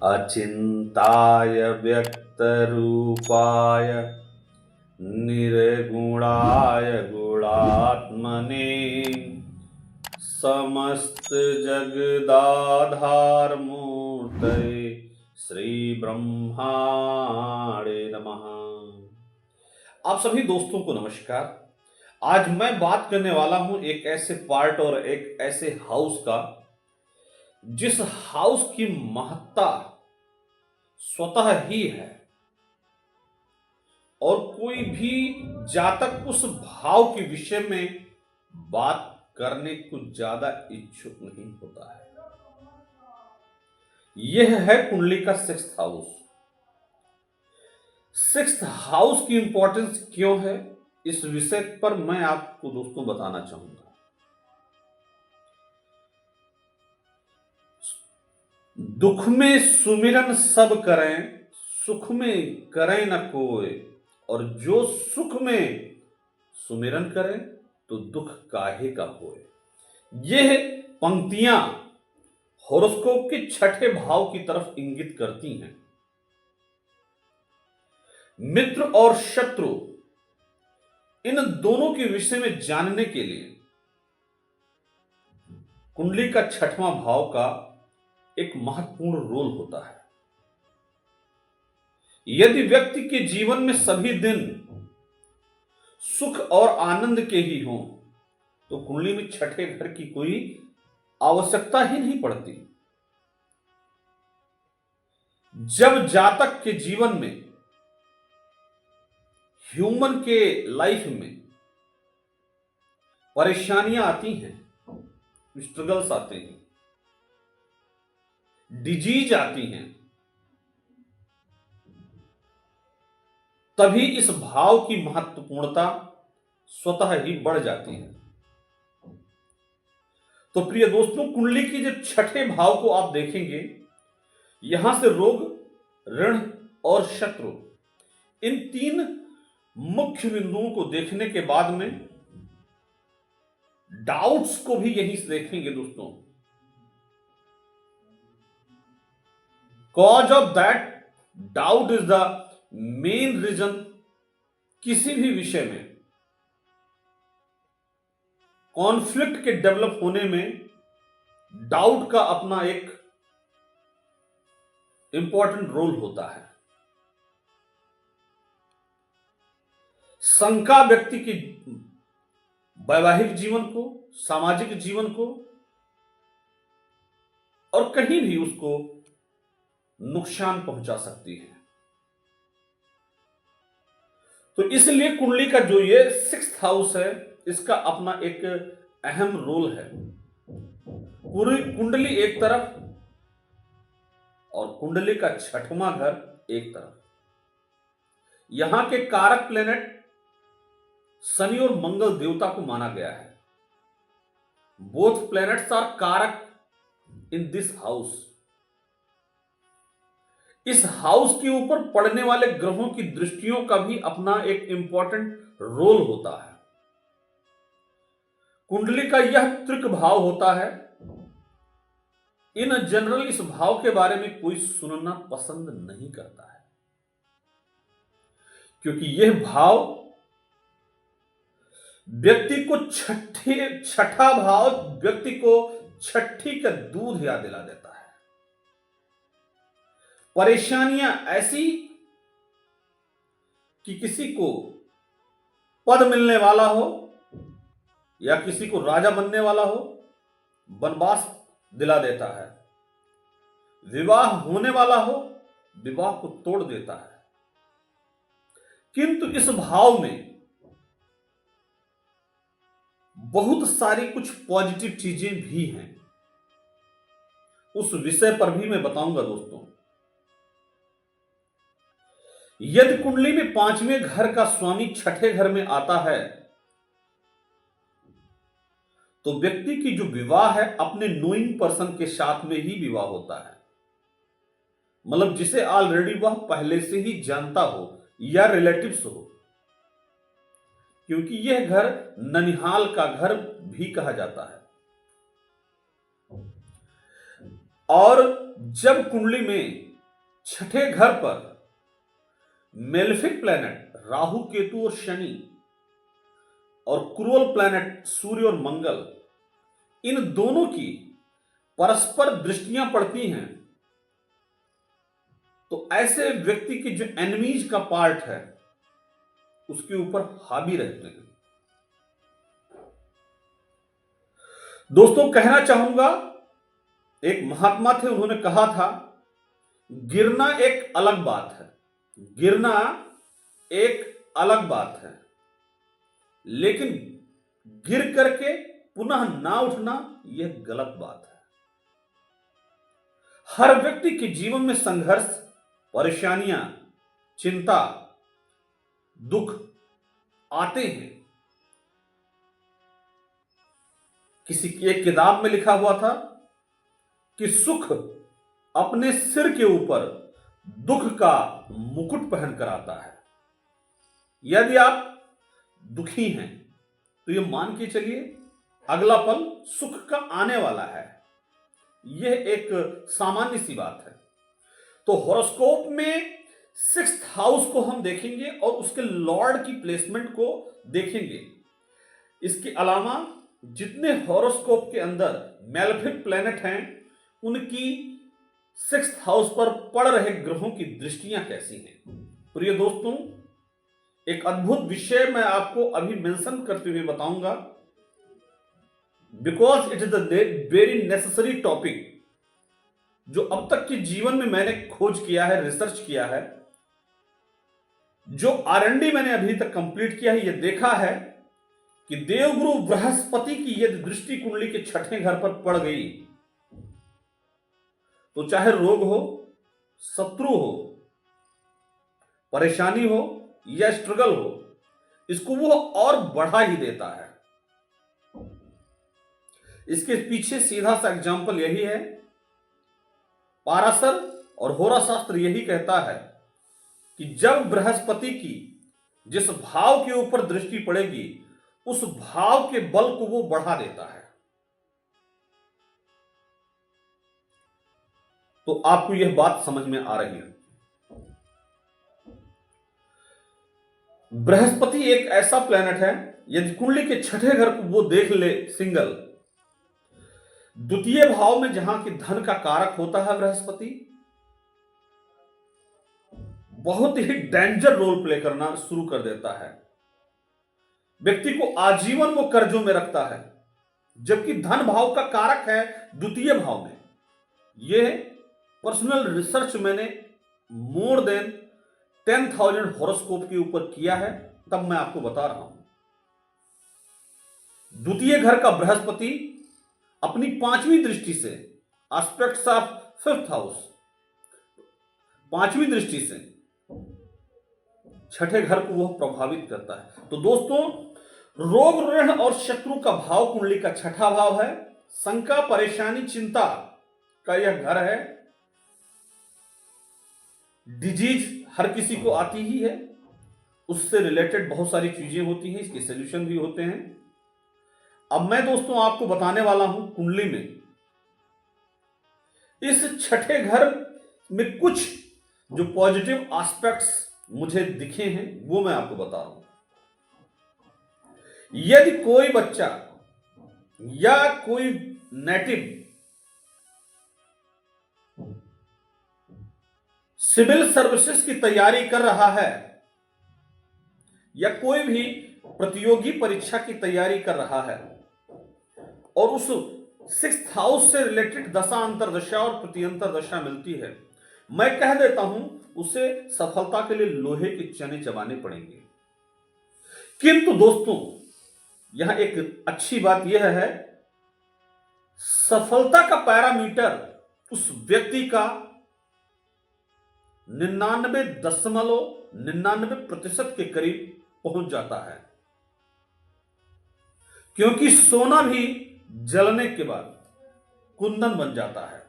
अचिन्ताय व्यक्तरूपाय निर्गुणाय गुणात्मने समस्त जगदाधार मूर्तये श्री ब्रह्माणे नमः। आप सभी दोस्तों को नमस्कार। आज मैं बात करने वाला हूं एक ऐसे पार्ट और एक ऐसे हाउस का जिस हाउस की महत्ता स्वतः ही है और कोई भी जातक उस भाव के विषय में बात करने को ज्यादा इच्छुक नहीं होता है। यह है कुंडली का सिक्स्थ हाउस। सिक्स्थ हाउस की इंपॉर्टेंस क्यों है, इस विषय पर मैं आपको दोस्तों बताना चाहूंगा। दुख में सुमिरन सब करें, सुख में करें न कोई, और जो सुख में सुमिरन करें तो दुख काहे का होए। यह पंक्तियां होरोस्कोप के छठे भाव की तरफ इंगित करती हैं। मित्र और शत्रु, इन दोनों के विषय में जानने के लिए कुंडली का छठवां भाव का एक महत्वपूर्ण रोल होता है। यदि व्यक्ति के जीवन में सभी दिन सुख और आनंद के ही हों तो कुंडली में छठे घर की कोई आवश्यकता ही नहीं पड़ती। जब जातक के जीवन में, ह्यूमन के लाइफ में परेशानियां आती हैं, स्ट्रगल्स आते हैं, डिजीज आती हैं, तभी इस भाव की महत्वपूर्णता स्वतः ही बढ़ जाती है। तो प्रिय दोस्तों, कुंडली की जो छठे भाव को आप देखेंगे, यहां से रोग, ऋण और शत्रु, इन तीन मुख्य बिंदुओं को देखने के बाद में डाउट्स को भी यहीं से देखेंगे दोस्तों। Cause of that doubt is the main reason. किसी भी विषय में कॉन्फ्लिक्ट के डेवलप होने में डाउट का अपना एक इंपॉर्टेंट रोल होता है। शंका व्यक्ति के वैवाहिक जीवन को, सामाजिक जीवन को और कहीं भी उसको नुकसान पहुंचा सकती है। तो इसलिए कुंडली का जो ये सिक्स्थ हाउस है, इसका अपना एक अहम रोल है। पूरी कुंडली एक तरफ और कुंडली का छठवां घर एक तरफ। यहां के कारक प्लेनेट शनि और मंगल देवता को माना गया है। बोथ प्लैनेट्स आर कारक इन दिस हाउस। इस हाउस के ऊपर पड़ने वाले ग्रहों की दृष्टियों का भी अपना एक इंपॉर्टेंट रोल होता है। कुंडली का यह त्रिक भाव होता है। इन जनरल इस भाव के बारे में कोई सुनना पसंद नहीं करता है, क्योंकि यह भाव व्यक्ति को छठा भाव व्यक्ति को छठी का दूध याद दिला देता है। परेशानियां ऐसी कि किसी को पद मिलने वाला हो या किसी को राजा बनने वाला हो, वनवास दिला देता है। विवाह होने वाला हो, विवाह को तोड़ देता है। किंतु इस भाव में बहुत सारी कुछ पॉजिटिव चीजें भी हैं। उस विषय पर भी मैं बताऊंगा दोस्तों। यदि कुंडली में पांचवें घर का स्वामी छठे घर में आता है तो व्यक्ति की जो विवाह है अपने नोइंग पर्सन के साथ में ही विवाह होता है। मतलब जिसे ऑलरेडी वह पहले से ही जानता हो या रिलेटिव्स हो, क्योंकि यह घर ननिहाल का घर भी कहा जाता है। और जब कुंडली में छठे घर पर मेलेफिक प्लैनेट राहु केतु और शनि और क्रूअल प्लैनेट सूर्य और मंगल, इन दोनों की परस्पर दृष्टियां पड़ती हैं तो ऐसे व्यक्ति की जो एनिमीज का पार्ट है उसके ऊपर हावी रहते हैं। दोस्तों कहना चाहूंगा, एक महात्मा थे, उन्होंने कहा था, गिरना एक अलग बात है, गिरना एक अलग बात है, लेकिन गिर करके पुनः ना उठना यह गलत बात है। हर व्यक्ति के जीवन में संघर्ष, परेशानियां, चिंता, दुख आते हैं। किसी की एक किताब में लिखा हुआ था कि सुख अपने सिर के ऊपर दुख का मुकुट पहनकर आता है। यदि आप दुखी हैं तो यह मान के चलिए अगला पल सुख का आने वाला है। यह एक सामान्य सी बात है। तो हॉरोस्कोप में 6th हाउस को हम देखेंगे और उसके लॉर्ड की प्लेसमेंट को देखेंगे। इसके अलावा जितने हॉरोस्कोप के अंदर मेलेफिक प्लैनेट हैं उनकी 6th हाउस पर पड़ रहे ग्रहों की दृष्टियां कैसी हैं। प्रिय दोस्तों, एक अद्भुत विषय मैं आपको अभी मेंशन करते हुए बताऊंगा, because it is the very necessary topic जो अब तक के जीवन में मैंने खोज किया है, रिसर्च किया है, जो R&D मैंने अभी तक कंप्लीट किया है। यह देखा है कि देवगुरु बृहस्पति की यदि दृष्टि कुंडली के छठे घर पर पड़ गई तो चाहे रोग हो, शत्रु हो, परेशानी हो या स्ट्रगल हो, इसको वो और बढ़ा ही देता है। इसके पीछे सीधा सा एग्जाम्पल यही है, पाराशर और होरा शास्त्र यही कहता है कि जब बृहस्पति की जिस भाव के ऊपर दृष्टि पड़ेगी उस भाव के बल को वो बढ़ा देता है। तो आपको यह बात समझ में आ रही है। बृहस्पति एक ऐसा प्लैनेट है, यदि कुंडली के छठे घर को वो देख ले सिंगल, द्वितीय भाव में जहां की धन का कारक होता है बृहस्पति, बहुत ही डेंजर रोल प्ले करना शुरू कर देता है। व्यक्ति को आजीवन वो कर्जों में रखता है, जबकि धन भाव का कारक है द्वितीय भाव में। यह पर्सनल रिसर्च मैंने मोर देन 10,000 हॉरोस्कोप के ऊपर किया है, तब मैं आपको बता रहा हूं। द्वितीय घर का बृहस्पति अपनी 5वीं दृष्टि से, एस्पेक्ट्स ऑफ 5th हाउस, 5वीं दृष्टि से छठे घर को वह प्रभावित करता है। तो दोस्तों, रोग, ऋण और शत्रु का भाव कुंडली का छठा भाव है। शंका, परेशानी, चिंता का यह घर है। डिजीज हर किसी को आती ही है, उससे रिलेटेड बहुत सारी चीजें होती हैं, इसके सॉल्यूशन भी होते हैं। अब मैं दोस्तों आपको बताने वाला हूं कुंडली में इस छठे घर में कुछ जो पॉजिटिव एस्पेक्ट्स मुझे दिखे हैं वो मैं आपको बता रहा हूं। यदि कोई बच्चा या कोई नेटिव सिविल सर्विसेज की तैयारी कर रहा है या कोई भी प्रतियोगी परीक्षा की तैयारी कर रहा है और उस 6th हाउस से रिलेटेड दशा अंतरदशा और प्रत्यंतर दशा मिलती है, मैं कह देता हूं उसे सफलता के लिए लोहे के चने चबाने पड़ेंगे। किंतु दोस्तों, यहां एक अच्छी बात यह है, सफलता का पैरामीटर उस व्यक्ति का 99.99% के करीब पहुंच जाता है, क्योंकि सोना भी जलने के बाद कुंदन बन जाता है।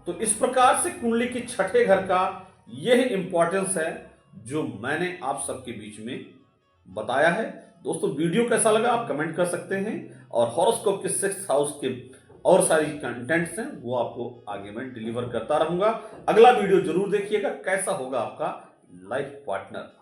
तो इस प्रकार से कुंडली के छठे घर का यह इंपॉर्टेंस है जो मैंने आप सबके बीच में बताया है। दोस्तों, वीडियो कैसा लगा आप कमेंट कर सकते हैं और हॉरोस्कोप के 6th हाउस के और सारी कंटेंट्स हैं वो आपको आगे मैं डिलीवर करता रहूंगा। अगला वीडियो जरूर देखिएगा, कैसा होगा आपका लाइफ पार्टनर।